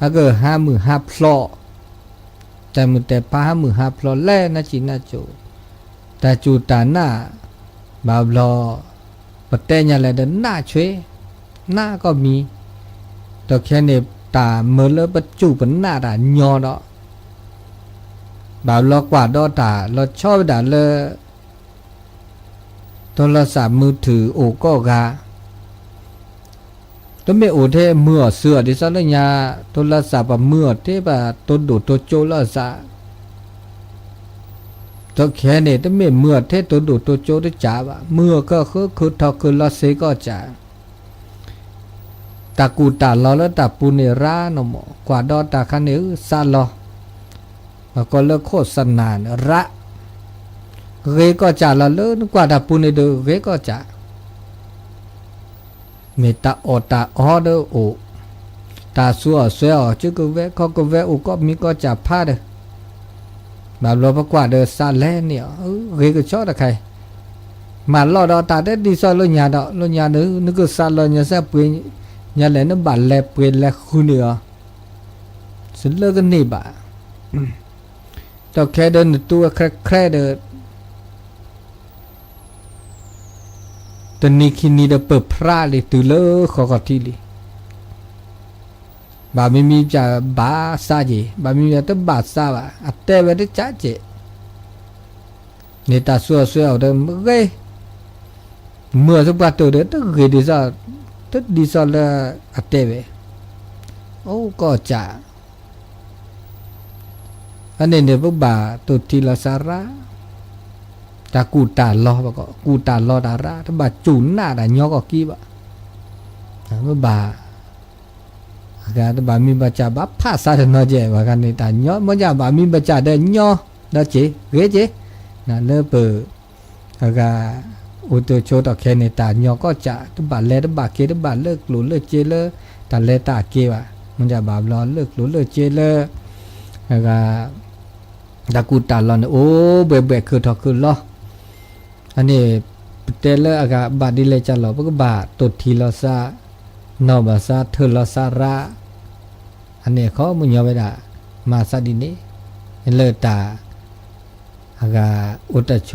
อาก็50,000พลอแต่มันแต่ป้า50,000พลอแล่นะจีน่าจูแต่จูตาหน้าบาบลอปะเตญอะไรเดินหน้าช่วยหน้าก็มีแต่แค่เนี่ยตาเมื่อเลิกจูเป็นหน้าด่ายอดอ่ะบาบลอกว่าดอตาเราชอบด่าเลยโทรศัพท์มือถือโอก็กาตัวเมื่อโอเทเมื่อเสือดิฉันเลยยาโทรศัพท์เมื่อเทแบบตัวดูตัวโจละซะตัวแค่เนี่ยตัวเมื่อเทตัวดูตัวโจได้จ่าบะเมื่อก็คือทอคือละเสก็จ่าตากูตาลอแล้วตาปูเนราโนโมกว่าดอตาคันเนอซาลอก็เลิกโคสนานระเรก็จ่าละเลิกกว่าตาปูเนเดเรก็จ่าเมตาอตาออเดอโอตาสัวสวยอ๋อจึกเวเขาก็เวโอก็มีก็จ่าพาเดแบบเราประกว่าเดอซาแลเนี่ยเรก็ชอบตะใครมาลอดอตาได้ดีซอลญาดอลญาเนนึกซาลญาซะปุยญาแลนบัลแลปุยแลคุเนียสิเลิกกันนี่บ่ต่อแค่เดินตัวแค่เดินตอนนี้คินีเดเปิดพระเลยตื่นเลิกขอกอดทีเลยบาไม่มีจะบาซาเจบาไม่มีจะบาซาบะอัตเตเวทจ้าเจเนี่ยตาสัวเอาเดิมเกยเมื่อสักพักตัวเดินต้องเกยดีซอลอัตเตเวโอ้ก็จ่าอันนี้เนี่ยพวกบาตัวทีละสาระตากูตาลอปะก็กูตาลอดาระถ้าบาจุนหน้าด่ายอก็กี้บะเมื่อบาการบามีบัจจาบาภาษาเดนอเจว่ากันนี่ตายอมันจะบามีบัจจาเดยอเดเจเกเจนะเลเปกาอุตโชตแค่ในตายอก็จะตบาเลตบาเกตบาเลิกหลุเลิกเจเลตาเลตาเกวะมันจะบาลอเลิกหลุเลิกเจเลกาตากูตาลอนโอ้เบะคือทอคือลออันนี้เตเลอากาบาดิเลจัลลอปกบาตุทีลอซานอบาซาเทลอซาระอันนี้เขามุญยอเวดามาซาดินีเลตาอากาอุตโช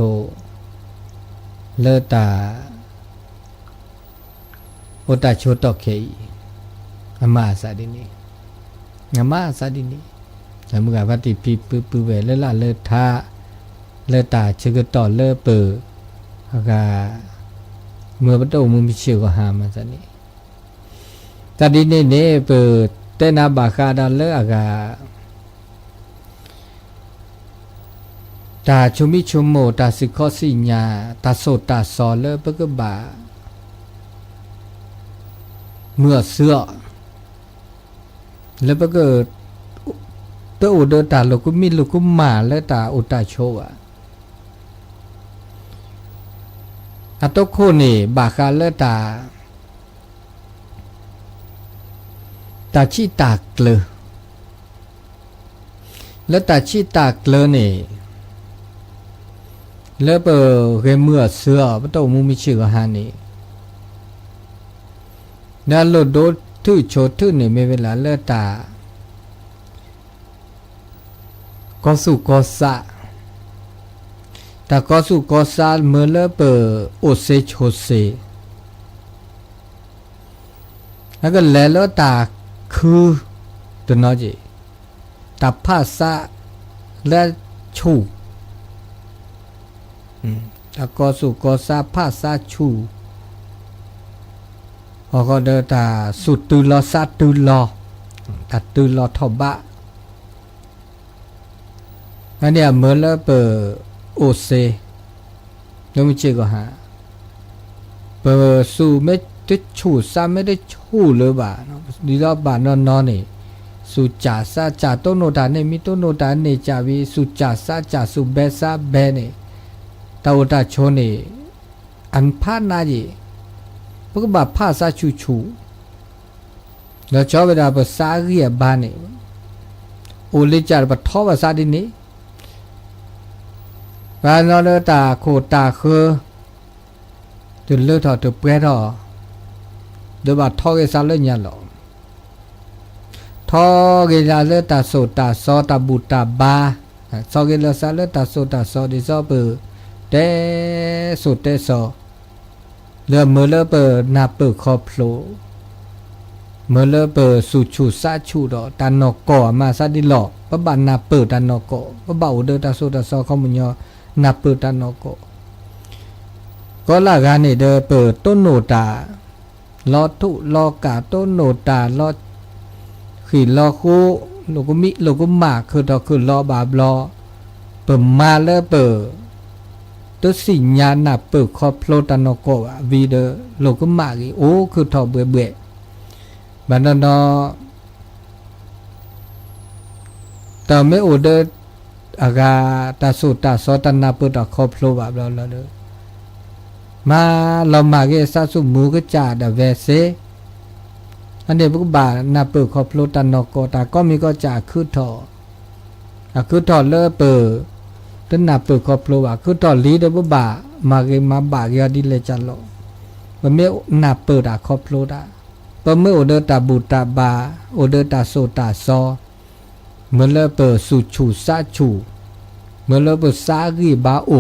เลตาอุตโชตอเคอามาซาดินีอามาซาดินีแล้วมึงวัติปีปืเวเลละเลทาเลตาชกต่อเลเปอากาเมื่อประตูมึงมีเชื่อก็หามาซะนี่ตอนนี้เนี่ยเปิดเตนาบาคาดาเลอากาตาชุมิชุมโมตาสิข้อสิญาตาโสตาสอเลเปกบาเมื่อเสื้อแล้วเปกตัวอุดตาลูกมีลูกมาและตาอุตาโชอะอัตโคนี่บาคาเลตาชิตากเลแล้วตาชิตากเลนี่แล้วเปเรเมื่อเสือปะโตมุมิชื่อหานี่นั่นโลดโดทื่อโชทื่อนี่ไม่เวลาเลตาก็สุก็สะแต่ก็สุก็สะเมื่อเลเปโอเซโชเซแล้วก็แล้วตาคือตัวนอจีตาภาษาและชูตาก็สุก็สะภาษาชูก็เดตาสุตุลอซาตุลอตาตุลอทบะอันนี้เมื่อแล้วเปโอเซแล้วไม่เจอก็หาเปสูไม่จะชูซาไม่ได้ชูเลยบ่าดีแล้วบ่านอนนี่สุจ่าซาจ่าต้นโนดาเนี่ยมีต้นโนดาเนี่ยจ่าวิสุจ่าซาจ่าสุเบซาเบเนี่ยตาอุตาโชนี่อันพานาจีพวกบ่าพาซาชูแล้วชอบเวลาภาษาเรียบานเนี่ยโอเลจ่าบัดท้อภาษาดินี่บ้านเราตาโคตาคือจนเลือดถอดตัวเปรี้ยวเดี๋ยวบาดท้อกันซาเลยเนี่ยหรอท้ อเกลาเลตาโซตาซอตาบูตาบาซอเกลาซาเลตาโซตาซอดิซอเปเตโซเตซอเลเมเลเปนาเปคอพโลเมเลเปสุชูซาชูดอตานอกกอมาซาดิหลอปะบานาเปตานอกกอปะบาอุเดตาโซตาซอเขามุญญอนาเปตานอกกอก็ละกานี่เดเปต้นโนตาลอทุลอกาต้นโนตาลอขีลอคูโลกุมิโลกุมาคือดอกคือลอบาบลอเปิมาเลเปตัวสิญญาณเปิดคอพโลตานอกะวีเดโลกุมากีโอคือทอเบื่อบันดนอแต่ไม่โอเดอากาตาสุตาสอตนาเปิดคอพโลบาบลอแล้วเดมาเรามาเกซาสุมูกจ่าดเวเซอันเดียบุกบานาเปิดคอพโลตานอกตาก็มีก็จ่าคือทอคือทอเลเปิดต้นนาเปิดคอพโลว่าคือทอลีเดบุบามาเกมาบากยาดิเลจัลโลมันไม่นาเปิดคอพโลดาปะเมื่อโอเดตาบูตาบาโอเดตาโซตาซอเมื่อเลเปิดสุชูซาชูเมื่อเลเปิดซากีบาโอ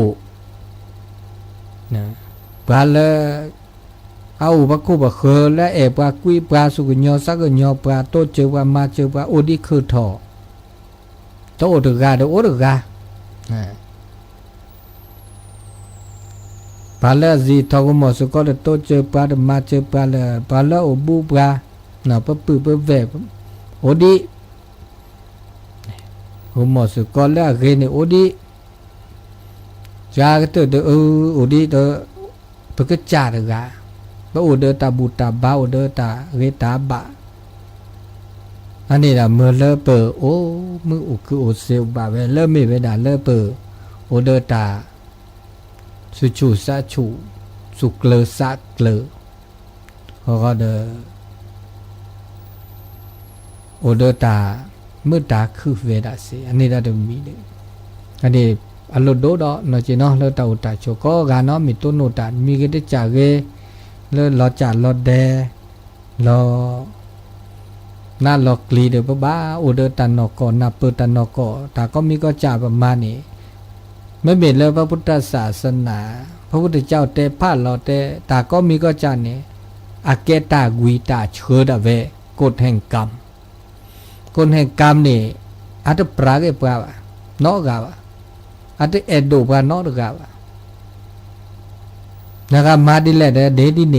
นะปลาเลเอาปะคูปะเคอและเอปลากุยปลาสุกญอสักญอปลาโตเจวามาเจวาโอดิคือทอโตโอดกาเดโอดกาปลาเลจีทอกมอสุก็เดโตเจปลาเดมาเจปลาเลปลาเลโอบูปลาหนาปะปื้อปะเวโอดิโอมอสุก็เลเรเนโอดิจาก็เตเดโอดิเดปะกะจาเดกาบะโอเดตาบูตาบาโอเดตาเรตาบะอันนี้ล่ะเมื่อเลเปโอมืออุคือโอเซลบาเวเลเมเวดาเลเปโอเดตาสุชูซาชูสุเกลซาเกลเขาก็เดโอเดตาเมื่อตาคือเวดาเซอันนี้ล่ะเดมีเดอันนี้อโลโดดเนาะจิเนาะเลตาอุตาโชก็กาเนาะมีต้นโนตามีกะเดจาเกเลลอจ่าลอแดลอน่าลอกลีเดบ้าโอเดตันนอกนาเปตันนอกแต่ก็มีก็จ่าประมาณนี้ไม่เบ็ดเลยพระพุทธศาสนาพระพุทธเจ้าเตพาลอเตแต่ก็มีก็จ่านี่อาเกตากุยตาเชิดเวกฎแห่งกรรมกฎแห่งกรรมนี่อาจจะปรากฏปะนอกกาวอาจจะเอดดูปะนอกกาวนะครับมาดิแลเดดิเน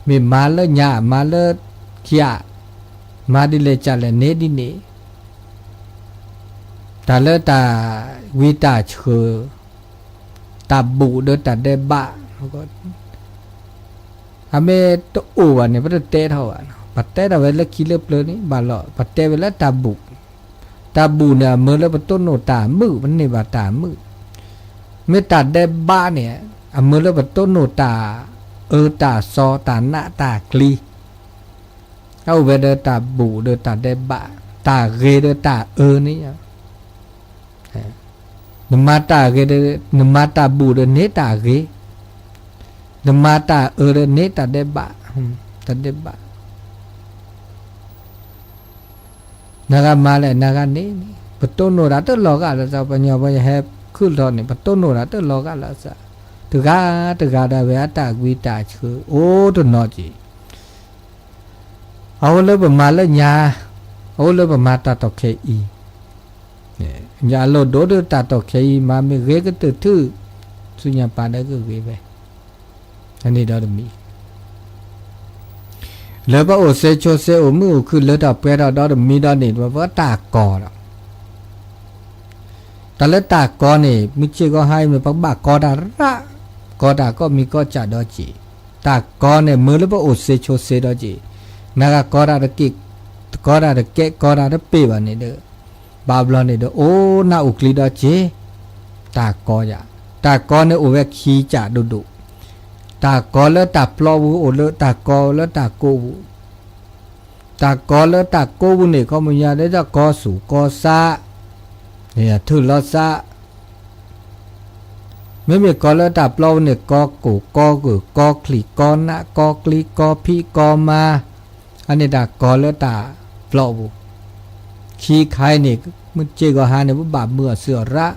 มีมาเลญามาเลขียมาดิเลจัลเนดิเนตาเลตาวิตาเชอตาบุเดตาเดบะก็อเมตโอวันเนี่ยพระเตเท่าอ่ะปัตเตเราเวลาคิเลเปลนี่บาลอปัตเตเวลาตาบุเนี่ยเมื่อแล้วปต้นโนตามือมันนี่บาตามือเมตาเดบะเนี่ยเมื่อแล้วต้นโนตาตาซอตาหน้าตากลีเอาเวเดตาบูเดตาเดบะตาเกเดตานี่นมาตาเกเดนมาตาบูเดเนตาเกนมาตาเดเนตาเดบะตาเดบะนาคามาเลยนาคานี่ปต้นโนราตลอกาละซาปัญญาปัญญาแฮขึ้นตอนนี้ปต้นโนราตลอกาละซาตกาดาเวตากุยตาชื่อโอ้ตัวนอจีเอาเลยประมาณเลยญาเอาเลยประมาณตาตอกเคอีเนี่ยญาโลดโดตาตอกเคอีมาไม่เกก็ตื่นทื่อสุญญาปาได้ก็เกไปอันนี้เราจะมีแล้วพระโอเซโชเซโอมือคือเลือดเปรี้ยวเราจะมีดอนนี่ว่าตากอแล้วแต่เลือดตากอนี่มิเชก็ให้มีปักบากอดาระกอดาก็มีก็จ่าดอจีตากอเนี่ยมือแล้วพระโอเซโชเซดอจีนากกอดาตะกิกอดาตะเกกอดาตะเปบานี่เด้อบาบลอนนี่เด้อโอ้นาอุกลีดอจีตากอยาตากอเนี่ยโอเวคีจ่าดุตากอแล้วตาปลอวูโอเลตากอแล้วตาโกวูตากอแล้วตาโกวูนี่ก็มันยาได้ตากอสูกอซาเนี่ยถือลอซาไม่มีกอแล้วตาปลอเนี่ยกอกูกอกูกอคลีกอนะกอคลีกอพี่กอมาอันนี้ตากอแล้วตา ปลอบุขี้ใครเนี่ยมันเจก็หาเนี่ยบาเมื่อเสือระ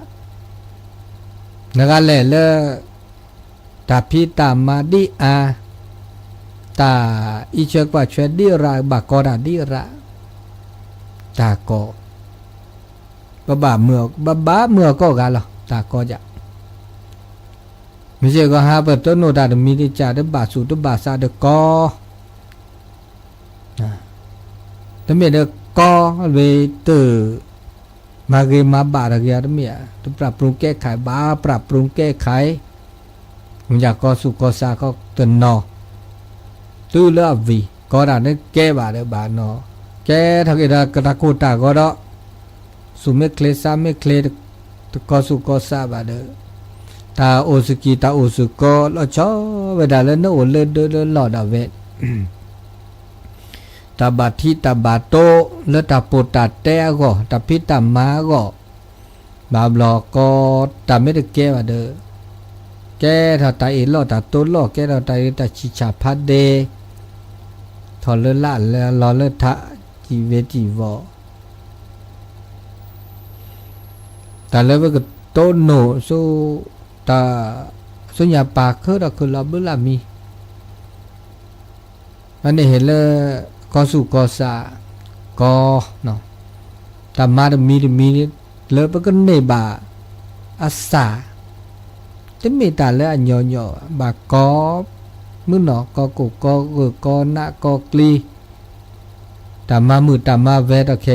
นักเล่เลตาพิตามาดีอาตาอิเชกว่าช่วยดีระบากอดาดีระตาก็บาเมื่อบาเมื่อก็กันหรอตาก็จะไม่ใช่ก็หาเปิดต้นโนดาดมีดิจ่าเดบาสูเดบาซาเดก็แต่เมื่อเดก็เวเตอมาเกมาบาระเกียร์เมียตุปรับปรุงแก้ไขบาปรับปรุงแก้ไขมันอยากก็สุก็ซาก็ตัวนอตู้เลือวีก็ได้เนี่ยแก้บาเดบานอแก้ถ้าเกิดกระตาโกตาก็ได้สุเมเคลซาเมเคลก็สุก็ซาบาเดตาโอสกีตาโอสุก็ละชอเวดาเลนโอเลเดลอดาเวตาบาทิตาบาโตเลตาโปตาเตก็ตาพิตามาก็บาบลอก็ตาไม่ได้แก้บาเดแก้ถ้าตาเอลอตาโตลอแก้ถ้าตาเอตาชิชาพัดเดทอเลละเลลอเลทะจีเวจีวอแต่แล้วก็โตโนสู้ตาสุญญาปากคือเราคือเราบุลามีอันนี้เห็นเลยก็สุก็สาก็เนาะแต่มาดมีเลยปก็เนบาอาสาจะมีแต่เลยอันย่อบาก็มือเนาะก็กุก็นะก็กลีแต่มามือแต่มาเวทโอเค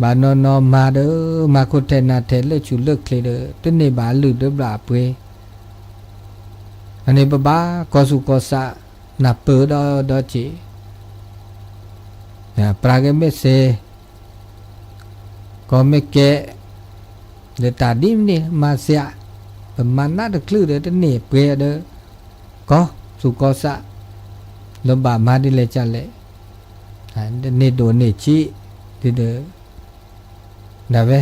บานนอมาเด้อมาโคเทนาเทเลชูเลิกเคลเด้อตัวนี้บาลืดเด้อบลาเปอันนี้บ้าก็สุก็สะนับเปิดดอจีนะปรากฏไม่เสก็ไม่แก่เดี๋ยวตาดิมนี่มาเสียประมาณนั้นคลื่นเด้อตัวนี้เปเด้อก็สุก็สะลมบามาดิเลจันเลยอันนี้โดนนี่ชีดิเด้อได้ไหม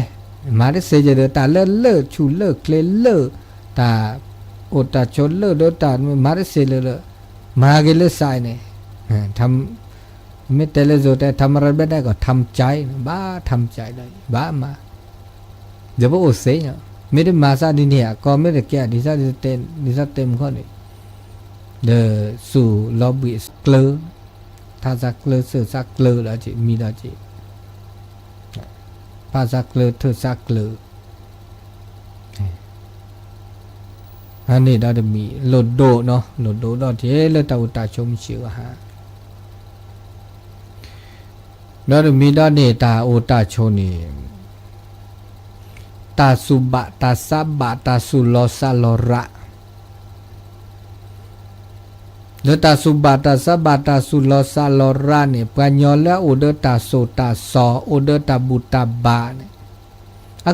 มาได้เสียจะเดือตาเลิกชูเลิกเคลเลิกตาโอตาชนเลิกเดือตามาได้เสียเลยมาเกลือสายเนี่ยทำไม่แต่ละโจแต่ทำอะไรไม่ได้ก็ทำใจบ้าทำใจได้บ้ามาเดี๋ยวพวกโอเสียไม่ได้มาซาดิเนี่ยก็ไม่ได้แก่ดิซาเต็มข้อนี้เดอสู่ล็อบบี้เกลือถ้าสักเกลือเสือสักเกลือแล้วจีมีแล้วจีภาษาเกลือเธอสักเกลืออันนี้เราจะมีโหลดโดเนาะโหลดโดเราที่เราตาอุตาชมเชื่อฮะเราจะมีด้านนี้ตาอุตาชนี่ตาสุบะตาสับบะตาสุโลซาโลระแล้วตาสุบะตาสับบะตาสุโลซาโลระเนี่ยปัญญาแล้วอุดตาโสตาสออุดตาบุตาบาเนี่ย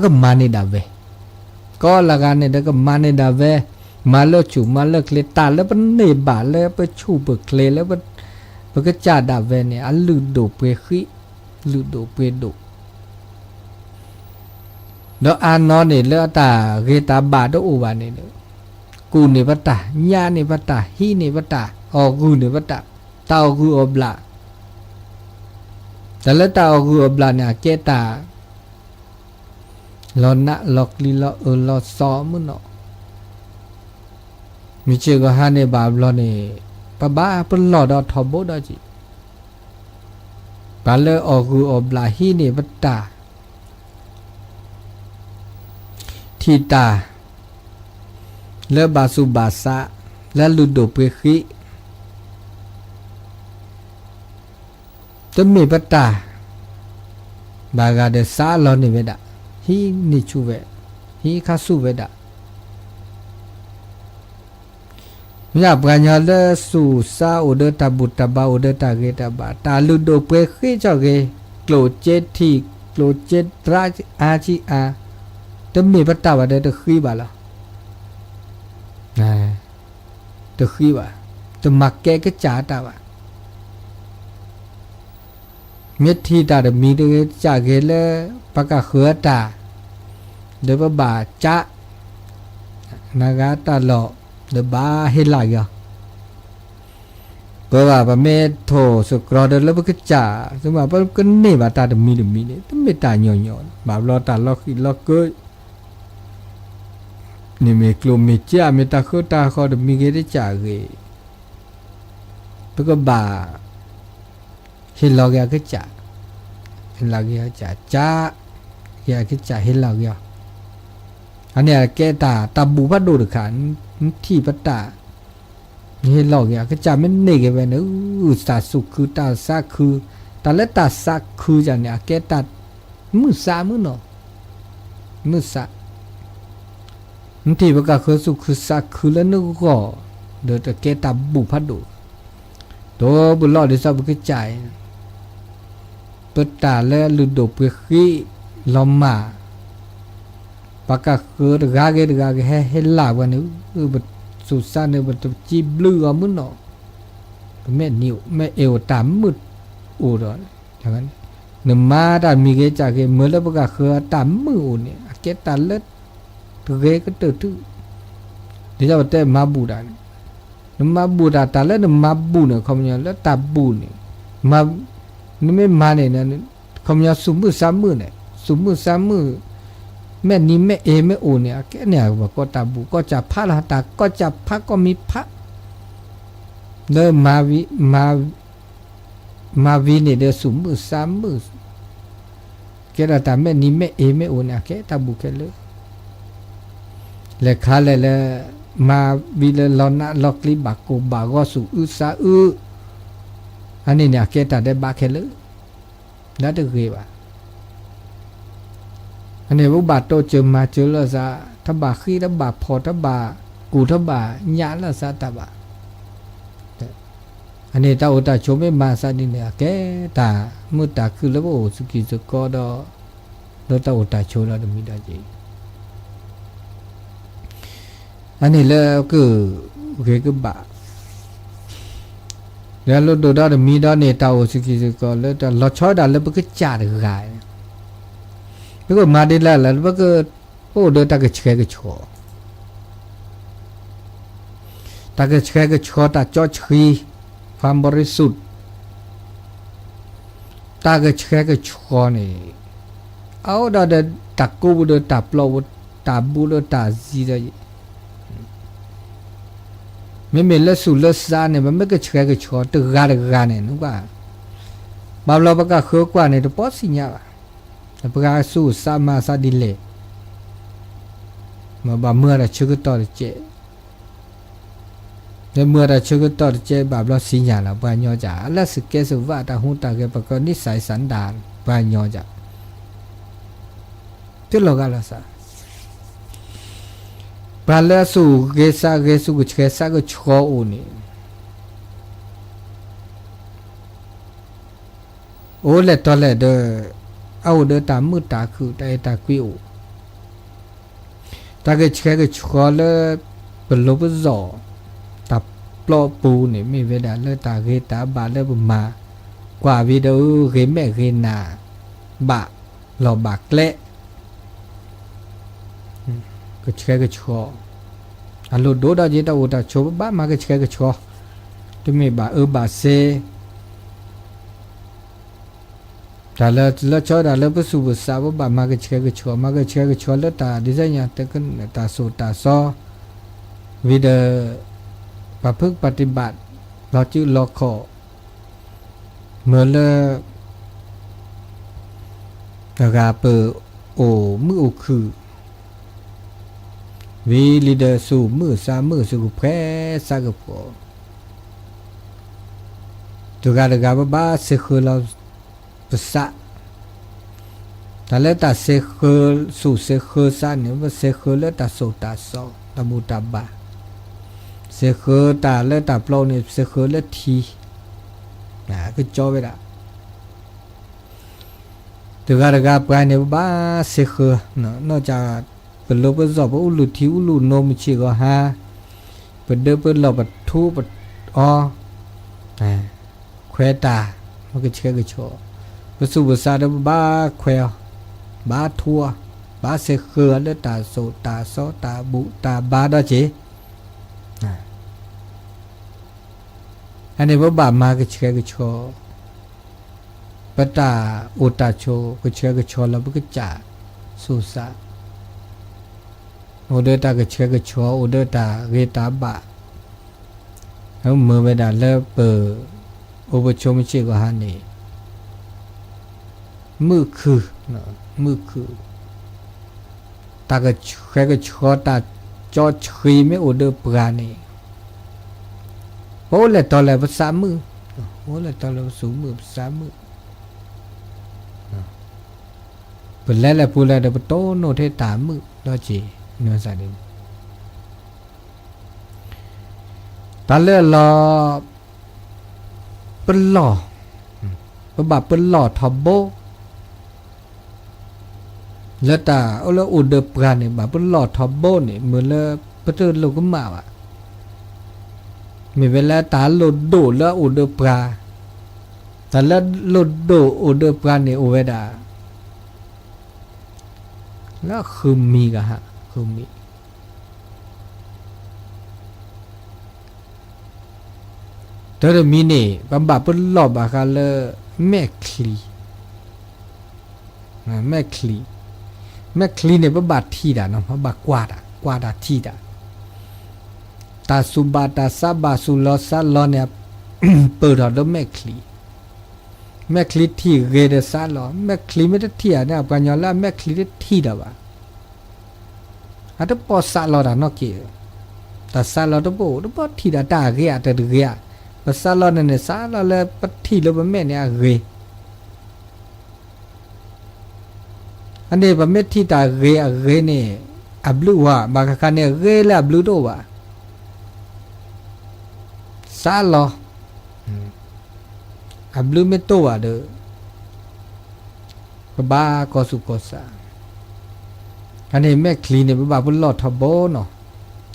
ก็มานี่ดาเวก็ละกันเนี่ยก็มานี่ดาเวมาเลิกชูมาเลิกเลตาแล้วมันเนบาแล้วไปชูเบิกเลแล้วมันก็จ่าดาเวเนี่ยลืดโดเปขี้ลืดโดเปโดแล้วอันนอนเนี่ยแล้วตาเกตาบาดอุบาเนี่ยกูเนี่ยวัตตาญาเนี่ยวัตตาฮีเนี่ยวัตตาออกูเนี่ยวัตตาตาอกูอบลาแต่แล้วตาอกูอบลาเนี่ยเกตาลอนะลอกลีลอลอซอมุนเนาะมิเชก็หาเนี่ยบาบลอเนี่ยปะบ้าเปิ้นหลอดทอโบดอจิบาเลออกูอบลาฮีเนี่ยวัตตาทีตาเลบาสุบาสะและลุดโดเปခိจะมีปัตตาบากาเดซาลอนิเวดาฮีนิชูเวฮีคาสุเวดาမြပညာလဲစုစာဥဒတบุตบาอุดตะเกตบาตาลุโดเปခိจเกโกลเจติโกลเจตราอาจิอาตมีปัตตาบาเดตခိบาลาตခိบาตมักแกก็จาตาบาเมธีตาเดมีเดจาเกเลปะกะเขอตาเดบะบาจะนากาตาลอเดบาเฮลายา เพราะว่าพระเมธโทสกรอเดแล้วก็จ่าสมมาพระก็เนี่ยบาตาดมีเนี่ยต้องไม่ตาหย่อนบาปรอตาล็อกล็อกก็นี่เมกลมเมจ่าเมตาโคตาเขาดมีเกได้จ่าเกเพราะก็บาเฮลอกยาก็จ่าเฮลอกยาจ่ายาก็จ่าเฮลอกยาอันนี้แกตาบูพัดดูดขันที่พัตตาเฮลอกยาก็จ่าไม่เนกไปนะตาสุคือตาซักคือตาและตาซักคือจันเนี่ยแกตามือซามือเนาะมือซาที่ประกาศคือสุคือซักคือแล้วนึกก็เดี๋ยวจะแกตาบูพัดดูตัวบุญรอดเดี๋ยวจะบุกจ่ายเปิดตาแล้วลุดดบไปขี้ลมมาปากกาคือดกาเกเฮลาวันนี้บัดสุดสั้นเนี่ยบัดจีบลือมึงเนาะแม่นิ้วแม่เอวตามมืดอูดอนอย่างนั้นหนึ่งมาดามีเกจากเกเมื่อแล้วปากกาคือตามมืออูเนี่ยเกตาเล็ดตัวเกก็เติร์ดเดี๋ยวจะบัดเตะมาบูดานมาบูดาตาเล็ดมาบูเนี่ยเขาเนี่ยแล้วตาบูเนี่ยมานี่ไม่มาเนี่ยนะเขาเนี่ยสุ่มมือสามมือเนี่ยสุ่มมือสามมือแม่นี้แม่เอแม่โอเนี่ยแกเนี่ยบอกก็ตาบุก็จะพระละตาก็จะพระก็มีพระเดินมาวิเนี่ยเดินสุ่มมือสามมือแกละตาแม่นี้แม่เอแม่โอเนี่ยแกตาบุแกเลยเลยขาเลยมาวิเลยลอนะล็อกลิบากโกบาก็สู่อุสาอันนี้เนี่ยแกตาได้บาแกเลยนั่นก็คือว่าอันนี้ว่าบาดโตเจอมาเจอแล้วซะถ้าบาขี้ถ้าบาพอถ้าบากูถ้าบาญาแล้วซะตาบาอันนี้ตาโอตาโชไม่มาซะนี่เนี่ยแกตามุตาคือแล้วโอ้สุกิสกอดอตาโอตาโชแล้วมีได้จีอันนี้แล้วก็บาแล้วรถดูได้มีได้เนี่ยตาโอสุกิสกอแล้วแต่รถชอยได้แล้วก็จ่าได้กายแล้วก็มาได้แล้วก็โอ้เดินตากระเชยกระชอตากระเชยกระชอตาจอชีความบริสุทธิ์ตากระเชยกระชอนี่เอาเดินตากูเดินตาเปล่าตาบูเดินตาซีได้ไม่เหมือนละสุลละซาเนี่ยมันไม่กระเชยกระชอตึกกาเนี่ยนึกว่าบางเราประกาศเขกว่าเนี่ยตัวป๊อสิญญาประกาศสู้สามาซาดิเลมาบาเมื่อไรชื่อก็ต่อเจในเมื่อไรชื่อก็ต่อเจบาบเราสิญญาละบานยอจ่าแล้วสึกเกสุว่าตาหูตาเกประกอบนิสัยสันดานบานยอจ่าที่เรากันละซะบาลสู้เกษาเกสุกุเกษาก็ชัวโอนี่โอ้เล็ดตัวเล็ดเด้อเอาเดินตามมือตาคือได้ตาคิวตาเกชก็ชัวเลยเป็นลบจ่อตาปลอปูเนี่ยไม่เวลาเลยตาเกตาบาเลยประมากว่าวิดีโอเกแม่เกนาบะหล่อบากเละก็เชก็ชัวอันโลโดดาเจตาโอตาชัวบ้ามาก็เชก็ชัวที่ไม่บาบาเซแต่แล้วชอบแต่แล้วก็สู้ภาษาว่าบามาก็เชื่อก็ชัวมาก็เชื่อก็ชัวแล้วตาดิฉันยังแต่ก็ตาสูตาซ้อวิเดปะพึกปฏิบัติเราชื่อลอคอเมื่อเลยแต่กาเปอโอมือโอคือวิลีเดสู้มือสามมือสู้แพ้สักพอตัวกาบ้าเสกเราภาษาแต่แล้วแต่เสกสู่เสกสันเนี่ยว่าเสกแล้วแต่สูตาสอตาบูตาบาเสกแต่แล้วแต่เปล่าเนี่ยเสกแล้วทีก็จบไปละตัวกาไปเนี่ยบ้าเสกเนาะนอกจากเป็นโลภะจอบอุลุทิอุลุโนมิชิก็ฮะเป็นเดิมเป็นหลบทูปอ๋อแควตามันก็เชื่อก็ชัวภาษาภาษาเดบ้าแควบ้าทัวบ้าเสกแล้วตาโซตาซอตาบุตาบาดอเจ อันนี้บ่บามากระเชกระชอปะตาโอตาโชกระเชกระชอแล้วบ่กระจ่าสุสาโอเดตากระเชกระชอโอเดตาเรตาบะแล้วมือไปดาเลเปอโอปชมชิกหานี่มือคือนะมือคือตากระเชกระชอตาจอชีไม่โอเดปรานี่โอเลตอเลภาษามือโอเลตอเลสูมือภาษามือเป็นแล้วพูดแล้วเดี๋ยวโตโนเทตามือแล้วจีเนื้อสัตว์นี่ตาเลือรอเป็นหล่อเป็นแบบเป็นหล่อทอบโบแล้วตาเอาแล้วอุดเดปรานี่แบบเป็นหล่อทอบโบนี่เหมือนแล้วประตูโลกมาว่ะมีเวลาตาโลดโดแล้วอุดเดปราแต่แล้วโลดโดอุดเดปรานี่โอเวดาแล้วคือมีกะฮะคือมีแต่เดี๋ยวมีเนี่ยบำบัดเป็นหลอบบากาเลแม่คลีแม่คลีเนี่ยบำบัดที่ด่าเนาะบำบัดกวาดาที่ด่าตาสุบาตาซาบาสุลอซาลอเนี่ยเปิดเอาแล้วแม่คลีที่เรเดซาลอแม่คลีไม่ได้ที่อ่ะเนี่ยปัญญาละแม่คลีได้ที่ด่าว่ะอาจจะพอซาลอด่าเนาะเกี่ยแต่ซาลอต้องบอกที่ด่าตาเรียแต่เรียภาษาเราเนี่ยซาลอเลยปฏิโลบแม่เนี่ยเรอันนี้บะเม็ดที่ตาเรเนี่ยอับลูว่ะบางครั้งเนี่ยเรและอับลูโตว่ะซาลออับลูไม่โตว่ะเด้อบ้าก็สุกษาอันนี้แม่คลีเนี่ยบ้าบุญหลอดทบเนาะ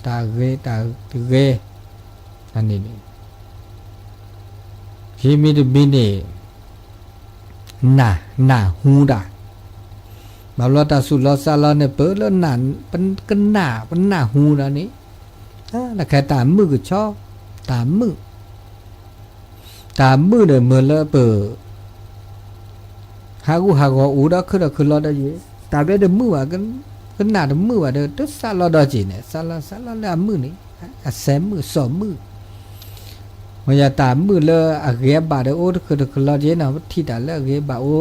ตาเรอันนี้นี่ที่มีดูมีเนี่ยหน้าหูด่าบาลอตาสุลอซาลอเนี่ยเปิดแล้วหน้าเป็นกันหน้าหูนะนี่แล้วแค่ตามือก็ชอบตามือเนี่ยเมื่อแล้วเปิดหากอูดาคือรอได้ยี่ตาเบ็ดมือว่ากันหน้ามือว่าเด้อตุ๊ซาลอดอจีเนี่ยซาลอแล้วมือนี่แสมมือสองมือมันจะตามมือเลยเรียบบ่าเด้อโอ้คือรอเจนะที่ตาเลเรียบบ่าโอ้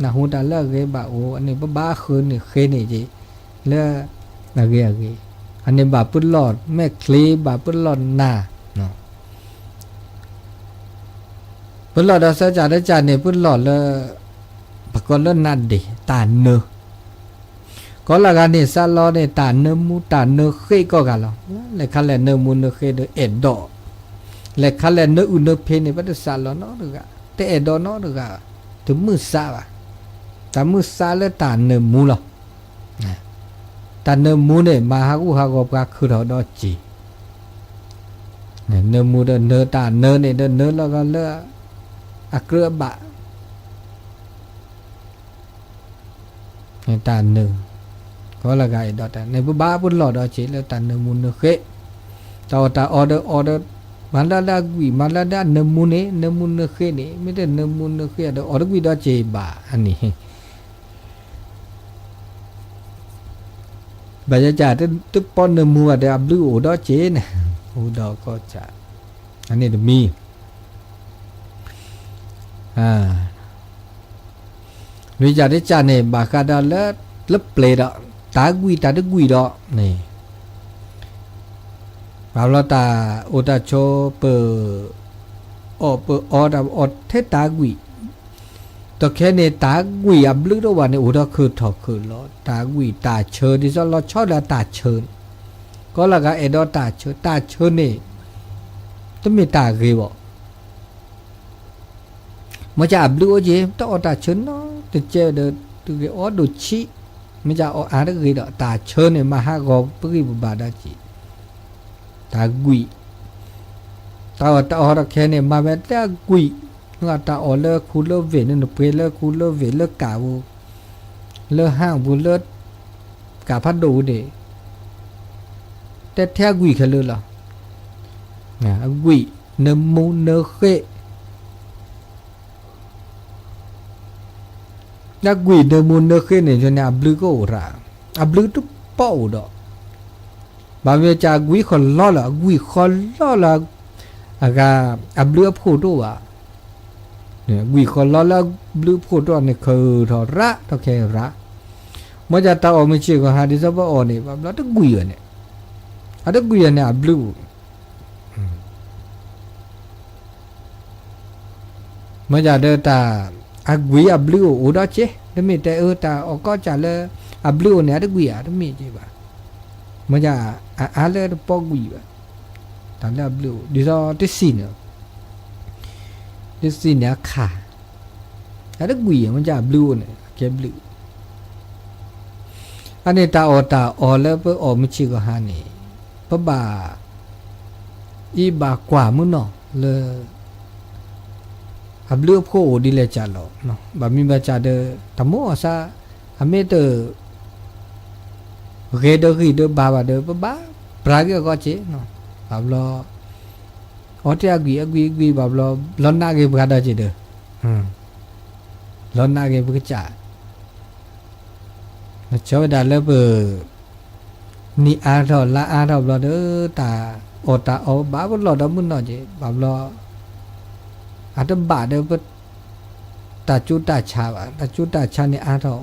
นะหูตาเลเรียบบ่าโอ้อันนี้บ้าคืนนี่เคนี่จีเลเรียอันนี้บ่าปุ่นหลอดแม่คลีบ่าปุ่นหลอดหน้าเนาะปุ่นหลอดเราเสียจากได้จากเนี่ยปุ่นหลอดเลยปกติเลยหน้าเดตาเนอก็ละกันเนี่ยซาลอเนี่ยตาเนมูตาเนเคก็กันแล้วเลยคันแหละเนมูเนเคเดเอ็ดดอเลยคันแหละเนอุเนเพเนี่ยปัตซาลอเนาะดูกะแต่เอ็ดดอเนาะดูกะถึงมือซาว่ะแต่มือซาเลยตาเนมูหรอตาเนมูเนี่ยมาหากูปะคือเราดอจีเนมูเดเนตาเนเนี่ยเนแล้วก็เลอะเกลือบะตาเนก็ละกายดอตในบ้าปุ่นหลอดอจีแล้วตาเนมูเนเคตาออเดอร์มันละกุยมันละเนมูเนเคเนี่ยไม่ได้เนมูเนเคเดออเดอร์กุยดอจีบะอันนี้บรรยากาศตึกป้อนเนมูอะเดอับลูโอดอจีเนี่ยโอดอก็จะอันนี้มีวิจารณ์ได้จานเนี่ยบากาดาเลเปลดตากุยดอนี่บาลตาโอตาโชเปออเทตากุยตัวแค่เนี่ยตากุยอับลึกตัววันเนี่ยโอดาคือถอคือล้อตากุยตาเชิญที่จะล้อชอบแล้วตาเชิญก็ละก็เอดอตาเชิญเนี่ยต้องมีตาเกย์บ่มันจะอับลึกโอเจต้องอตาเชิญเนาะตัวเจอเดือตัวเกย์ออดูชีมันจะอาร์กรีดตาเชิญเนี่ยมาหากอบปริบบาดาจีตากุยตาออแค่เนี่ยมาแบบตากุยว่าตาออเลคูเลเวเนี่ยนเปเลคูเลเวเลกาวเลห้างบุเลกาพัดดูเดแต่แท้กุยแค่เลยล่ะนะกุย เนมูเนเขนักกุยเนมูเนเขเนี่ยจนเนี่ยอับลือก็ระอับลือทุกเป้าดอกบางเวลากุยคนล้อละกุยคนล้อละอากาอับลือพูดว่าเนี่ยกุยคนล้อละอับลือพูดว่าเนี่ยคือทอระทอแค่ระเมื่อจะตาออกไม่เชื่อก็หาดิสบอเนี่ยแบบเราต้องกุยเนี่ยอันนั้นกุยเนี่ยอับลือเมื่อจะเดินตาอักกุยอับลืออุดาเช่ทำไมแต่ตาออกก็จะเลยอับลือเนี่ยอันกุยทำไมเจ้าบ้าเมื่อจะอะไรปอกุยบ้าตอนนี้อับลือดิสติสินเนี่ยขาอันนั้นกุยมันจะอับลือเนี่ยแค่อับลืออันนี้ตาอแล้วเพื่อออกไม่ชิก็หานี่เพราะบ่าอีบ่ากว่ามึงเนาะเลยอับลือพวกดีเลยจ้าเราเนาะบ่มีบ่จ้าเดอตะโมซาอเมเตอเรเดอรีเดอบาบาเดอบ่าปราเกก็เจเนาะบ่าวลอออเตียกีบ่าวลอลอนนาเกบ่าดาเจเดอลอนนาเกบ่จ้าชอบด่าเลยเบอนี่อาร์ทอลาอาร์ทอลเดอตาโอตาโอบาบลอดมุนนอเจบ่าวลออาจจะบาดเดอตาจุตาชาตาจุตาชานี่อาร์ทอ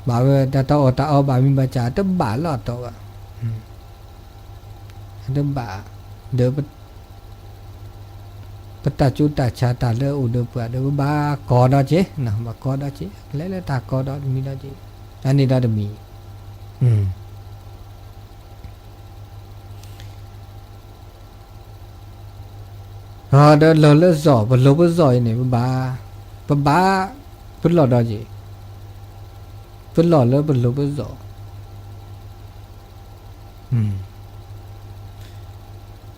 บาเวตาโอตาโอบามีบาจาตบาลอดตัวอาจจะบาเดอปตาจุตาชาตาเลออุดปะเดอบากอดอเจนะบากอดอเจเลตากอดอมีดอเจอันนี้ได้มีเดินเลอะจ่อบนลบจ่อยเนี่ยบ้าเป็นหลอดอะไรเป็นหลอดแล้วบนลบจ่อ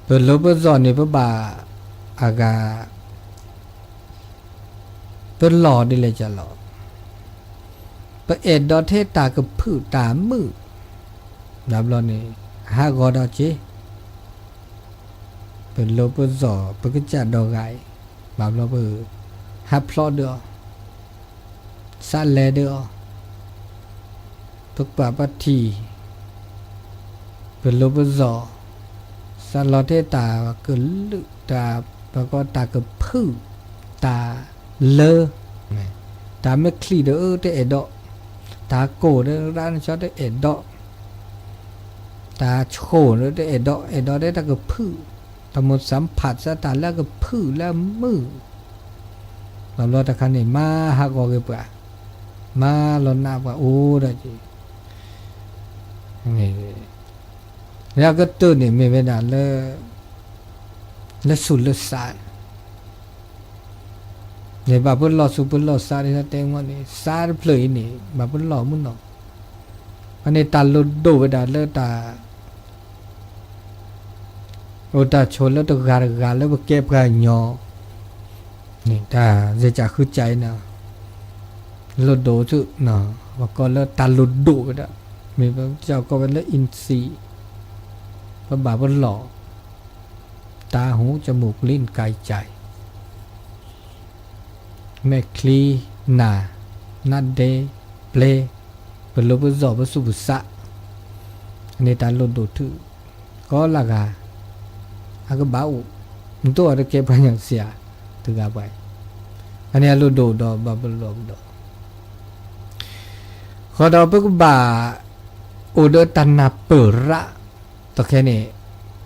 เป็นลบจ่อเนี่ยบ้าอากาเป็นหลอดดิเลยจะหลอดเป็นดอเทตากับผือตามือนับล้อนี่หากอดเจเป็นโลบจอเป็นก็จัดดอกไก่แบบเราเปิดฮับพลอดเด้อสั่นเลเด้อตุกปะปัตทีเป็นโลบจอสั่นลอเทตาก็ลึกตาแล้วก็ตากับผือตาเลอตาไม่คลีเด้อเตะดอกตาโกเด้อร้านชอบเตะดอกตาโฉเด้อเตะดอกได้ตากับผือตะมดสัมผัสสตาแล้วก็พื้แล้วมือเราลอตะคันนี่มาฮักออกเปล่ามาลอนนาว่าโอ้ได้จีนี่แล้วก็ตื่นนี่ไม่เป็นอะไรแล้วสุดเลยสารเนี่ยบาปลอสุปลอสารนี่เต็งวันนี้สารเพลยนี่บาปลอมึงเนาะอันนี้ตาลุดดูไปได้เลยตาโอตาชนแล้วตะการแล้วก็เก็บกันยอนี่ตาจะคือใจนะลดโดจุนะว่าก็แล้วตาลดดูไปได้มีพระเจ้าก็เป็นแล้วอินทรีย์พระบาปหล่อตาหูจมูกลิ้นกายใจแม่คลีนานัดเดเปลเป็นลบจอบสุบุษะอันนี้ตาลดดูถือก็ละกาagak bau untuk ada kepan yang sia tergapai ani alu do babel do kalau apa ku ba udah tanah perak to kene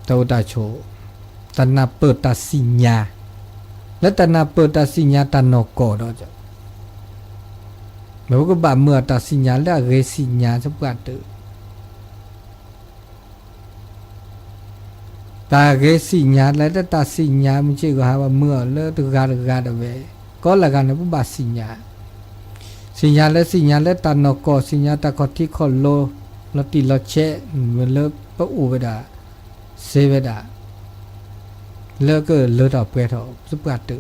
tahu ta cho tanah petasinyaแล้วtanah petasinya tanah ko do joแล้วก็บ่าเมื่อตัดสิญญาแล้วเรสิญญาสักวันเตอตาเกสิญญาแล้วตาสิญญามันชื่อก็หาว่าเมื่อแล้วตุกาเดเวก็ละกันนะผู้บาสิญญาแล้วตานกอสิญญาตากอที่คอโลลติลเชมันเลิกปะอูเวดาเซเวดาเลิกก็เลิกต่อเปรตสุปาตุ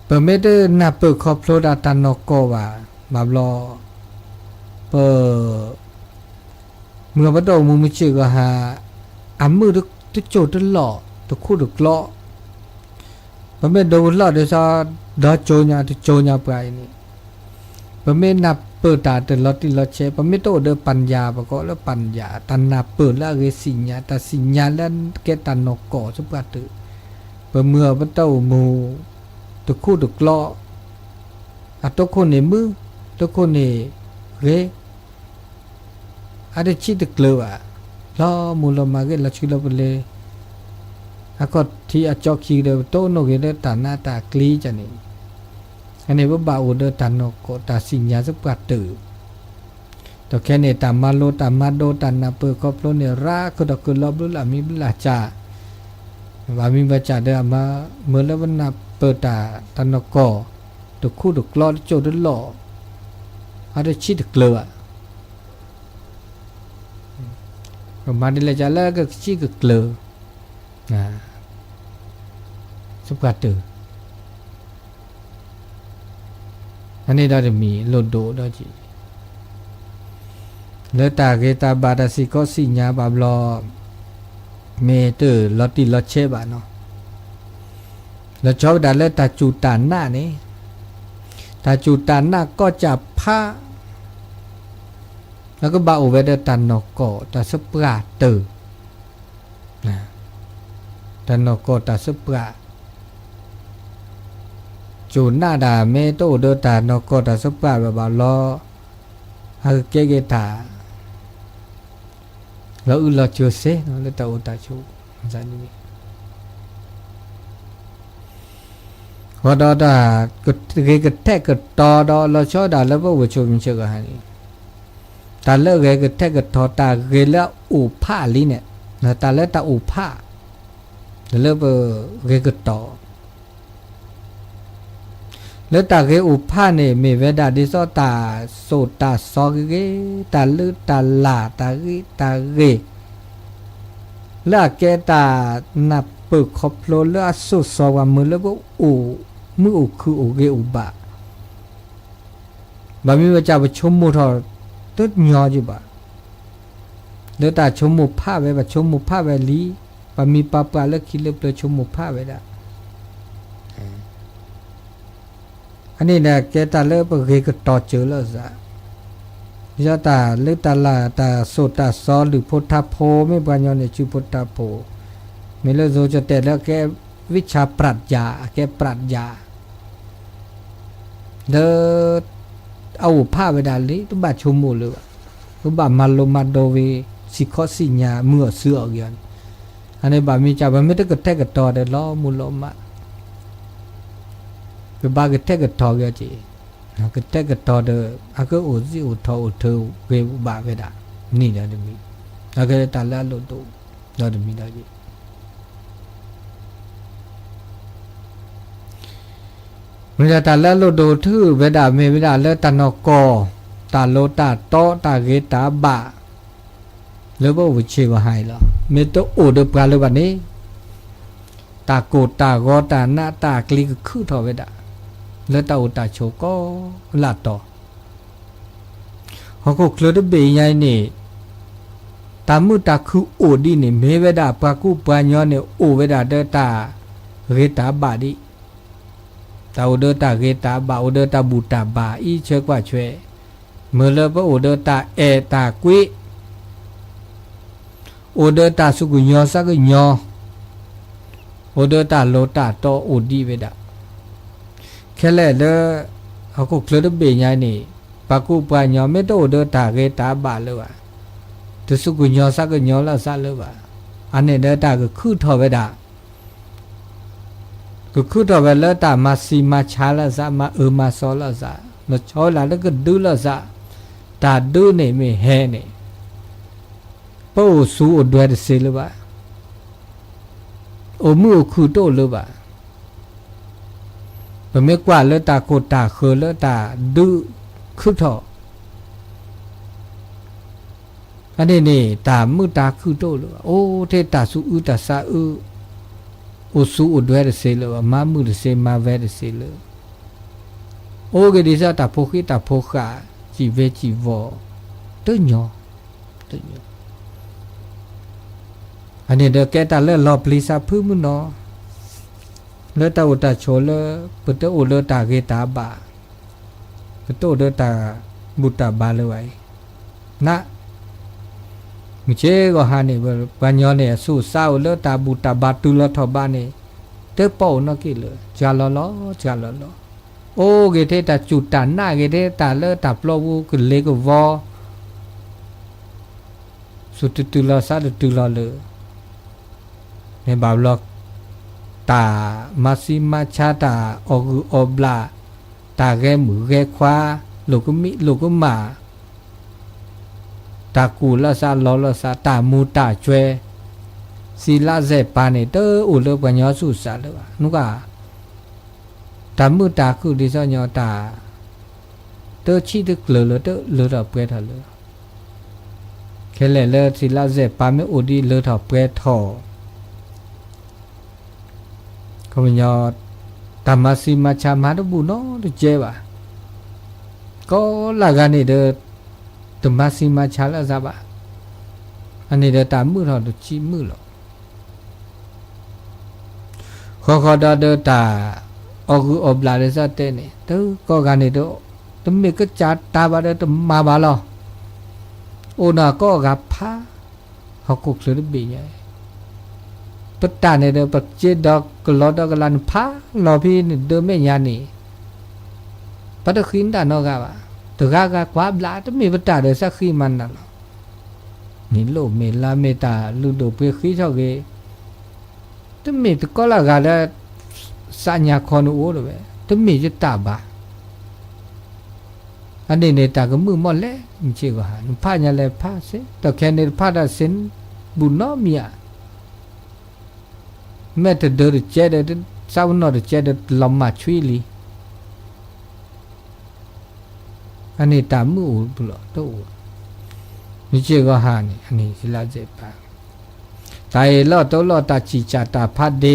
เปิดไม่ได้นับเปิดครอบโลดาตานกอว่าบาบลอเปิดเมื่อพระโตมึงไม่เชื่อก็หา อันมือตุโจตุหล่อตุคู่ตุกล้อปะเมดูหล่อเดซาดอโจญาตุโจญาไปนี่ปะเมนับเปิดตาเตลอติลอเชปะเมโตเดปัญญาปะก็แล้วปัญญาตันนาเปิดละเรสิญญาตาสิญญาแล้วเกตันนกอสุปะตุปะเมื่อปะเต้ามูตุคู่ตุกล้ออะตุคนนี่มือตุคนนี่เรอะเดชิตุกลัวลอมูลมาเกละชุลปเลอะก็ที่อะจอกคีเดโตโนเกเดตานาตากลีจันนี่อันนี้ว่าบ่าวเดตันนกตาสิญญาสุปะตุตอแค่นี้ตามาโลตามาโดตันนาเปคอปโลเนราก็ดอกลอบลุลามิบลาจาว่ามีบัจจาเดมาเมื่อแล้ววันนาเปิดตาตันนกตุคู่ตุกล้อโจดหล่ออะเดชิตุกลัวประมาณนี้แหละจ้ะแล้วก็ชี้ก็เกลือสุปะตุอันนี้เราจะมีโลดโดด้วยจีแล้วตาเกตาบาดาสิก็สิญาบาบลอเมเตอร์ลอติลอเชบะเนาะแล้วชอบดาแล้วตาจูตานหน้านี่ตาจูตานหน้าก็จะผ้าแล้วก็บ่าวเวเดตันนกอตาสปราเตอนะตันนกอตาสปราจูน่าดาเมโตเดตานกอตาสปราบ่าวลอฮะเกเกตาแล้วอุลอเชเซเนาะแล้วตาอุตาชูซานี่ว่าดอดาก็เกกแทกก็ตอดอลอชอดาแล้วบ่วชูมิเชกะฮานี่ตาเลิกก็แทกทอตาเกแล้วอุผ้าลีเนี่ยนะตาเลิกตาอุผ้าแล้วเบเกก็ต่อแล้วตาเกอุผ้าเนี่ยมีเวดาดิซอตาโซตาซอเกตาลึตาลาตาเกแล้วแกตานับเปิดครบโลแล้วสุดสวามือแล้วก็อุมืออุคืออุเกอุบะบะมีว่าจะไปชมมุทอตึ๊ดยอจิบะเดี๋ยวตาชมมุผ้าไว้บะชมมุผ้าไว้ลีบะมีปาปาแล้วคิดเล็บเลยชมมุผ้าไว้ละอันนี้นะแกตาเลิกไปเกก็ต่อเจอแล้วซะยะตาเลิกตาลาตาโสตาซอหรือพุทธโพไม่ปัญญาเนี่ยชื่อพุทธโพไม่เลิกโซจะแต่แล้วแกวิชาปรัชญาแกปรัชญาเด้อเอาผ้าไปดาลิตุบะชมมุเลยตุบะมาโลมาโดเวสิขอสิญาเมื่อเสือกันอันนี้บะมีจ่าบะไม่ได้ก็แทกก็ต่อได้ล้อมุลมะก็บาก็แทกก็ต่อกันจีก็แทกก็ต่อเด้ออะก็โอซิโอทอโอเทอเวบะเวดานี่นะเดมีอะก็ตาลาโลโตดอเดมีดาจีเวลาตาละโลโดทื่อเวดาเมเวดาเลตานกอตาโลตาโตตาเกตาบะแล้วบ่วิเชวะให้ล่ะเมโตโอเดปราเลบัดนี้ตาโกตากอตานาตากลิกคือทอเวดาแล้วตาโอตาโชก็ลาตอเฮาก็เคลอดเบยายนี่ตามุตาคือโอดีนี่เมเวดาปากุปะญอนี่โอเวดาเดตาเกตาบะดิตาอุดตาเกตาบาอุดตาบูตาบาอีเชกว่าช่วยเมื่อเลบอุดตาเอตากุยอุดตาสุกุญญอสักญออุดตาโลตาโตอุดีเวดาแค่แลเลเขาก็เคลื่อนเบียญนี่ปากุปะญอไม่ต้องอุดตาเกตาบาเลยวะตุสุกุญญอสักญอละซะเลยวะอันนี้เดตาก็คือทอเวดาก็คือตัวเวลาตามาซีมาชาละซะมามาซอละซะนชอละแล้วก็ดูละซะตาดูเนี่ยไม่แห่เนี่ยปูสูอดด้วยเสียหรือเปล่าโอมือคือโตหรือเปล่าแต่ไม่กว่าแล้วตาโกตาเคอแล้วตาดูคือทออันนี้นี่ตามือตาคือโตหรือโอ้เทตาสูตาซาโอสูอดด้วยเสียหรือว่ามามือเสียมาเวรเสียหรือโอ้ก็ดีซะตาโพกิตาโพขาจีเวจีวอตัวหยอ อันนี้เด็กแกตาเลือรอปลีซาพื้นมันเนาะเลือตาอุตาโชเลปุตตะอุเลตาเกตาบาปุตตะอุเลตาบุตาบาเลยไว้นะมิเชก็หานี่ปัญญาเนี่ยสู้สาวเลตาบุตาบาตุลทบานี่เตปอนักกิเลจาลลอจาลลอโอ้เกเทตาจุดตาหน้าเกเทตาเลตาปลอวูกุเลกวอสุดตุลาซาตุลาเลในบาบล็อกตามาซิมาชาตาออกุอบลาตาแกมือแกควาลูกมิลูกมาตากูลาซาลอลาซาตามูตาจวยศิลาเซปาเนเตออุลปัญญาสุสาเลวะนุกาตามูตาคุดิซญอตาเตอชีตกเลเตอเลดอเปทะเลเคเลเลศิลาเซปาเมอุดีเลทอเปทอก็มันยอดตามาซิมาชามาดบุโนตุเจบะก็ลากานี่เดตมาซิมาชาละซาบะอันนี้เดตามือทอตุจิมือหรอขอดอเดตาออกุอบลาเดซาเตนี่ตก็กานี่โดตมิกจัดตาบาเดตมาบาลอโอนาก็กับพาฮอกกุกสุดบีใหญ่ปัตตาเนี่ยเดปัจเจดอกกลอดอกลันพาลอพี่เดเมญานี่ปัตขินตานอกะบะตกากกว่าบลาตมีปัตตาเดสักขีมันน่ะนี่โลเมลาเมตาลุโดเปขีชอเกตมีตก็ละกาเลสัญญาคอนโอโดเวตมีจะตาบะอันนี้เนี่ยตาก็มือหมดแล้วมิเชก็หาพาญาเลพาเสตอแค่เนี่ยพาดาเซนบุนอเมียแม้แต่เดินเจเดสาวนอเจเดลำมาช่วยลีอันนี้ตามือบุลโตมิเชก็หานี่อันนี้ศิลาเจปาตายลอโตลอตาจิจาตาพัดเด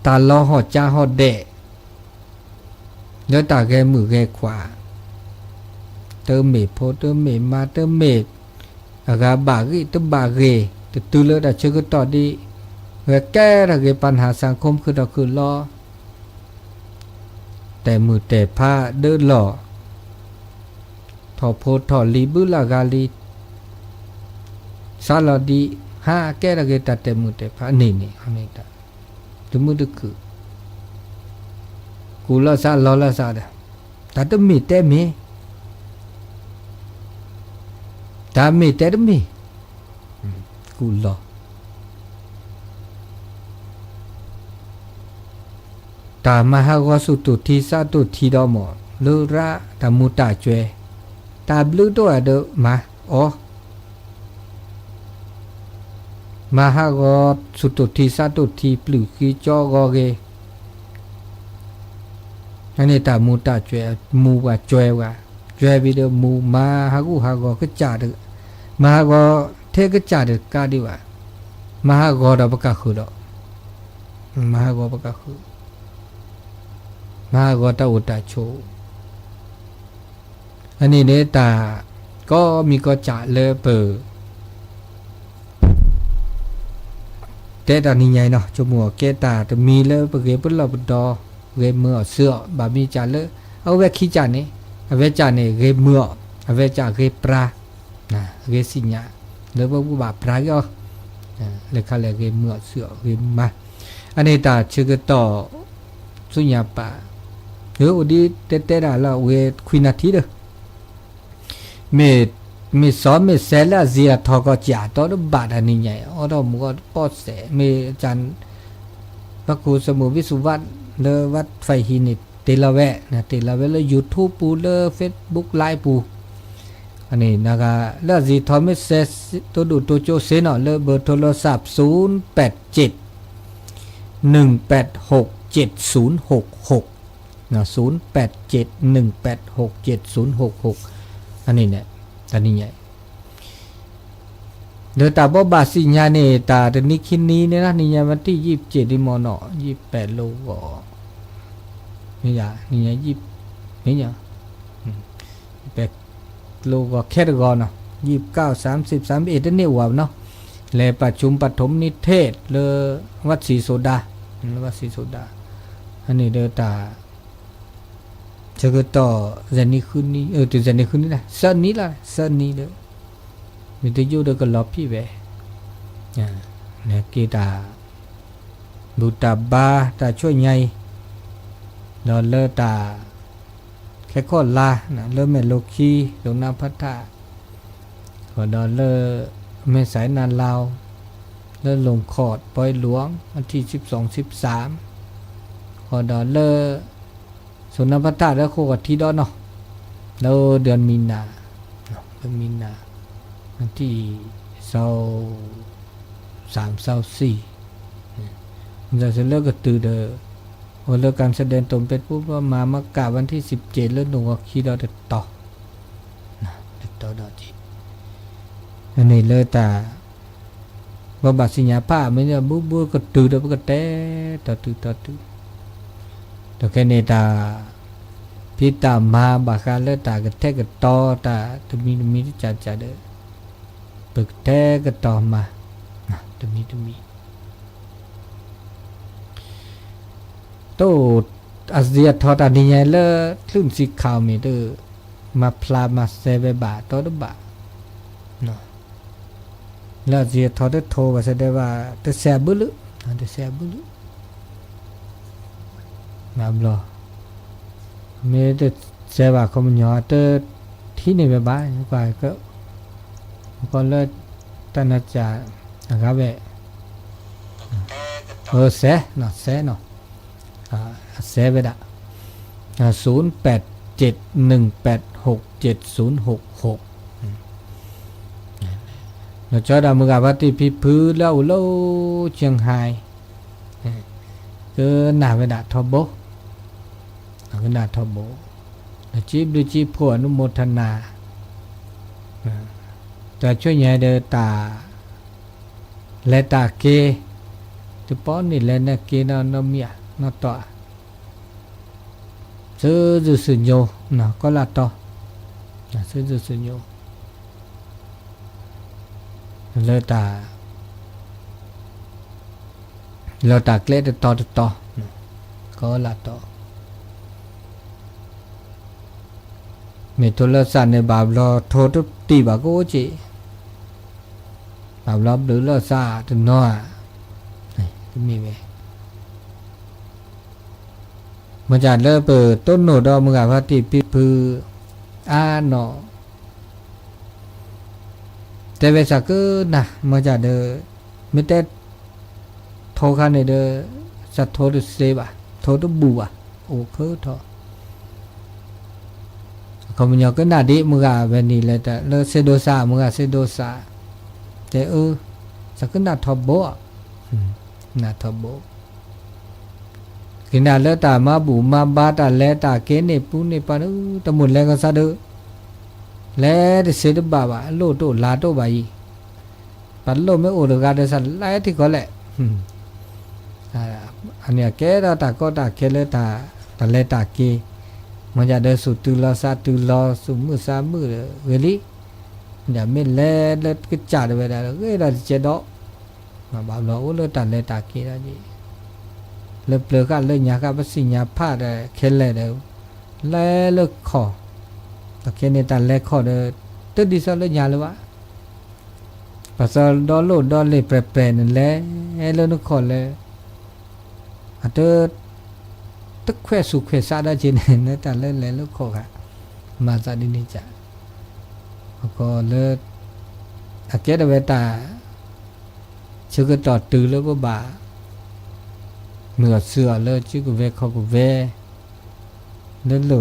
ตาลอหอจาหอเดเนื้อตาแกมือแกขวาเติมเมโพเติมเมมาเติมเมอากาบากิตบาเกตุเลดาเชกต่อดีแก้ระเกปัญหาสังคมคือดอกคือล้อแต่มือแต่ผ้าเดินหล่อถอโพถอลีบุลากาลีซาลอดีห้าแก้ระเกตัดแต่มือแต่ผ้านี่อันนี้ตาตุมือดึกคือกูละซาลอละซาเดตัดมีแต่มีตามีแต่มีกูละตามหาวสุตุทีสาตุทีดอมอลุระตามุตาจวยตาบลูตัวเดมาอ๋อมหาวสุตุทีสาตุทีปลุกีจอกอเกอันนี้ตามุตาจวยมูว่าจวยว่าจวยวิเดมูมาหากูหากอก็จ่าเดมหาวเทก็จ่าเดกาดีว่ามหาวดบกะคือดมหาวบกะคือมาก็ตาอุตาโชอันนี้เนี่ยตาก็มีก็จ่าเลยเปิดแต่ตอนนี้ไงเนาะจมูกแกตาจะมีเลยเปิดเก็บปุ๊บเราปุ๊บดอเก็บมือเสื้อบามีจ่าเลยเอาไว้ขี้จ่านี่เอาไว้จ่านี่เก็บมือเอาไว้จ่าเก็บปลานะเก็บสิญญาเลยว่าบุบปลาก็เลยเขาเลยเก็บมือเสื้อเก็บมาอันนี้ตาชื่อก็ต่อสุญญาปาเออดีเตะๆละเวคุยนาทีเด้อเมสอนเมเซลาเซียทอก็จ่าตอดบาดอันนี้ใหญ่อ๋อดอมก็ปอดเสเมจันพระครูสมุวิสุวัตเลวัดไฟหินิเตลาเวนะเตลาเวเล YouTube ปูเล Facebook ไลฟ์ปูอันนี้นะคะแล้วสิทอมเซตัวดูตัวโจเซเนาะเลเบอร์โทรศัพท์0871867066นะ0871867066อันนี้เนี่ยตอนนี้ใหญ่เดี๋ยวตาบ่บาสิญาเนี่ยตาตอนนี้คินนี้เนี่ยนะนี่ยาวันที่27ดิมอเนาะ28โลก็นี่ยานี่ยา20นี่ยา28โลก็แค่ก็เนาะ29 30 31เนี่ยว่าเนาะ และประชุมปฐมนิเทศเลวัดศรีโสดาวัดศรีโสดาอันนี้เดตาจะก็ต่อเจนี่คืนนี้ตัวเจนี่คืนนี้นะเส้นนี้ละเส้นนี้เด้อมีแต่อยู่เด้อก็รอพี่เว้เนี่ยกีตาบูตาบาตาช่วยไงเราเลิกตาแค่ข้อลานะเลิกแม่โลคีลงน้ำพัทธาขอดอเลิกแม่สายนานลาวเลิกลงขอดปล่อยหลวงวันที่12-13ขอดอเลิกส่วนน้ำพัทธาแล้วโคกับที่ดอนเนาะแล้วเดือนมีนาวันที่23-24จะเลิกก็ตื่นเด้อวันเลิกการแสดงตนเป็นปุ๊บว่ามามากราบวันที่17แล้วหนูก็ขี่ดอเด็ดต่อนะเด็ดต่อดอจีอันนี้เลยแต่ว่าบาสิญญาผ้าไม่เนี่ยบูก็ตื่นเด้อก็เตะต่อตื่นแต่แค่นี้ตาพี่ตามาบาคาเลยตาก็แทกก็ต่อตาจะมีที่จ่าเด้อปึกแทกก็ต่อมาจะมีโตอาเซียทอตานี่ไงเลคลื่นสีขาวมีเด้อมาพลามาเซเบบาตอดบาเนาะแล้วเสียทอดโทว่าแสดงว่าจะแสบบุลุมาบลอเมเดแสบว่าเขามันยอเตอที่ในแบบบ้านกว่าก็เลิศตันจานะครับเแสเนาะเซเวดะ0871867066เราจะดำมือกับวัดที่พิพื้นแล้วเชียงไฮ้ก็หนาเวดะทอบโบจีบดูจีบผัวนุโมทนาจะช่วยใหญ่เดตาและตาเกจะป้อนนี่แหละนะเกนอเมียนอต่อซื้อจุสุญโยนะก็ละต่อซื้อจุสุญโยเลตาเกล็ดต่อก็ละต่อเมตุลสันในบาบลอโทตุตีบาโกจิบาบลอหรือลอซาตุนอมีเวมันจะเลิกเปิดต้นโนดอมึงกับว่าที่พิพือเนาะแต่เวสักก็นะมันจะเดอไม่แต่โทคันเดอสัตโทตุเซบะโทตุบูะโอเคทอเขามันยอก็น่าดีมึงกับเวนี่เลยแต่เลิกเซโดซามึงกับเซโดซาแต่สักก็น่าทอโบน่าทอโบกินอะไรตามาบูมาบาตาเลตาเกเนปูเนปานุตะมุนเลก็ซะเดเลเดเสดบาบาโลโตลาโตบายีปัลโลเมโอรกาเดซะไลที่ก็แหละอันเนี้ยแกตาก็ตาเคเลตาเลตาเกมันจะเดสุตุลาซาตุลาสุมุสามุเวลิอย่าไม่เลก็จ่าเวลาเอ้ยเราเจดอมาบาลอโอเลตาเลตาเกได้จีเลือกกันเลยยากับสิ่งยาผ้าได้เคลเลยเด้อเลิกคอแต่เคนี่ตาเลิกคอเด้อตึ้ดดิซะเลยยาเลยวะภาษาดอลโลดอลเลยแปรนั่นแหละเลิกนึกคอเลยอันเตอตึกแควสุขแควซาได้จริงเนี่ยตาเลิกเลยเลิกคอค่ะมาจากดินิจ่าก็เลิกอาเกตเวตาชื่อก็ต่อตื่นแล้วก็บ่าเนื้อเสือเลยชื่อกูเวเขากูเวเลื่อนเล่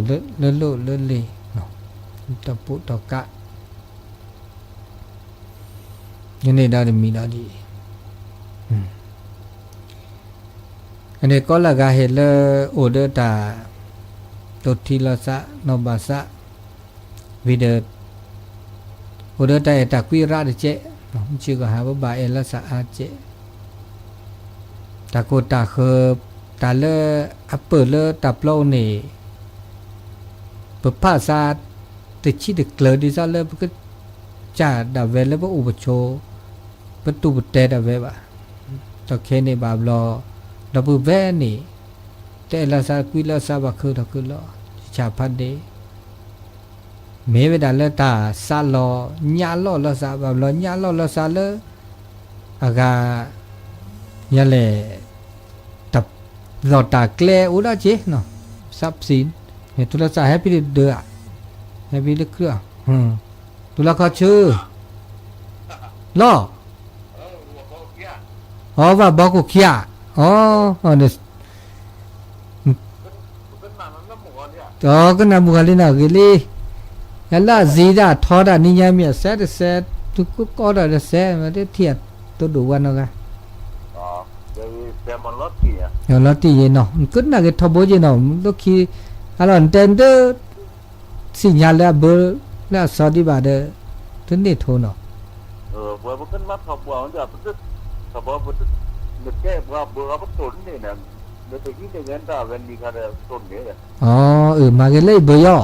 เนาะตะปุตะกะยันนี่ได้มีได้ดีอันนี้ก็ละกาเห็นเลยโอเดตาตุทีลาสะนบาสะวิเดโอเดตาเอตักวิราเจชื่อก็หาว่าบาเอลาสะอาเจตาโกตาคือตาเลอัปเปอร์เลตาเปล่านี่เปิดภาษาติดชิดเกลือดิซาเลก็จ่าดาเวลแล้วก็อุปโชเป ประตูเตะได้เว้ยบ่ตะเคนี่บาบลอดับเบิลแวนี่เตะละซากุยละซาบักคือตะคือลอชาพัดเดเมเวดาเลตาซาลอญาลอละซาบาบลอญาลอละซาเลอากายะเลตับลอตาแกลอุดาเจเนาะทรัพย์สินเนี่ยตุลาซาแฮปปี้เดอแฮปปี้เดอเครือตุลาเขาชื่อลออ๋อว่าบอกกูเขียอ๋อเนี่ยอ๋อก็นาบุคลินะกลียะละซีดาทอดานิยามเนี่ยเซตตุกก็ดาเซมาได้เทียตัวดูวันเนาะอ๋อเดี๋ยวเซมอนลอตตี้อ่ะลอตตี้เนาะก็น่าจะทบเนาะลูกขี้allora intendo segnale a bel la so di bade tende thono bữa bữaขึ้นมาพอบัวมันจะปุ๊บพอบัวปุ๊บนึกแก่บัวบัวก็ต้นนี่นะเดี๋ยวที่จะเงินตาเงินมีค่าได้ต้นนี้อ๋อมาเกเลยบ่ยอ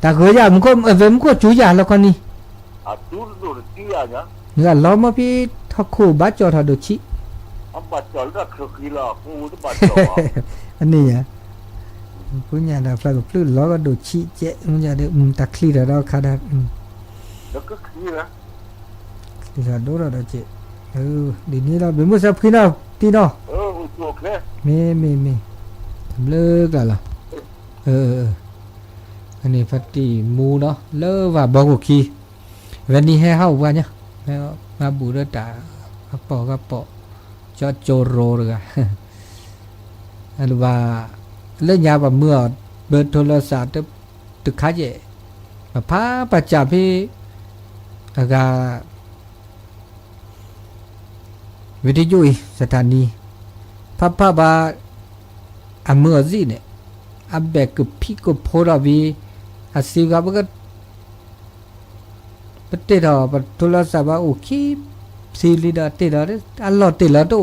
ตาก็ยามก็เวมก็จูยาแล้วคนนี้จูดูที่อ่ะเนี่ยเนี่ยล้อมาพี่ทักคู่บัดจอทอดชิบัดจอดแล้วคือกีฬากูจะบัดจอดอันนี้อ่ะpunya dah flag flu lo do chi je punya de takli dah kada แล้วก็คือนะที่จะดูเราเจดีนี้เราเป็นมุสลิมพี่น้องพี่น้องโอเคมีเลิกแล้วล่ะอันนี้ฟัตติมูเนาะเลิกว่าบอกกูคีวันนี้ให้เฮาว่าเนี่ยมาบูรดากระปอจอโจโรเลยอันว่าเล่นยาแบบเมื่อเบอร์โทรศัพท์ตึกขายเย่พาประจับพี่อากาวิทยุสถานีพาบาอเมื่อสิเนี่ยอับแบกกับพี่กับพอราวีอาศิกาบก็ปเตดอปโทรศัพท์โอเคซีรีดาเตดออัลลอฮ์เตดอโต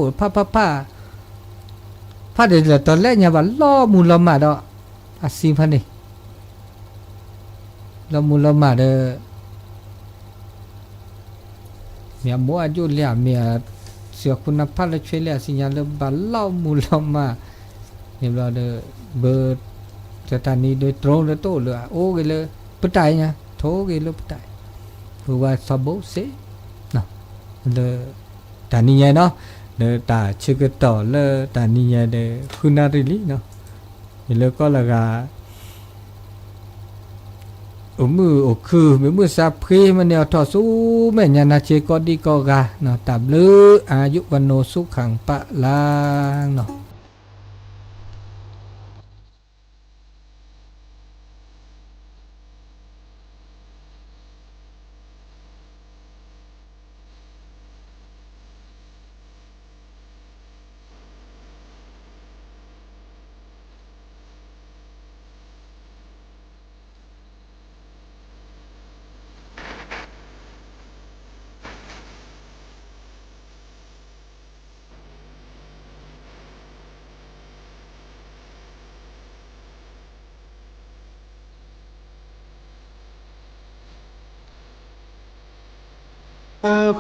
พาเดี๋ยวตอนแรกเนี่ยว่าล้อมูลมาดออาศิพันนี่ล้อมูลมาเด้อเมียมัวอยู่เลียเมียเสือคุณภาพและช่วยเหลือสิ่งอย่างเรื่องบาล้อมูลมาเนี่ยเราเด้อเบอร์สถานีโดยตรงเลยโตเลยโอ้กันเลยปะไตเนี่ยโทกันเลยปะไตเพราะว่าสบโสเนาะเลยแต่นี่ไงเนาะเด้อตาชื่อก็ต่อเลยแต่นี่ไงเด้อคุณนาริลีเนาะแล้วก็ละกามือคือมือสับเพมันเนี่ยทอสู้แม่ญาณเชก็ดีก็กาเนาะตับลืออายุวันโนสุขังปะลางเนาะ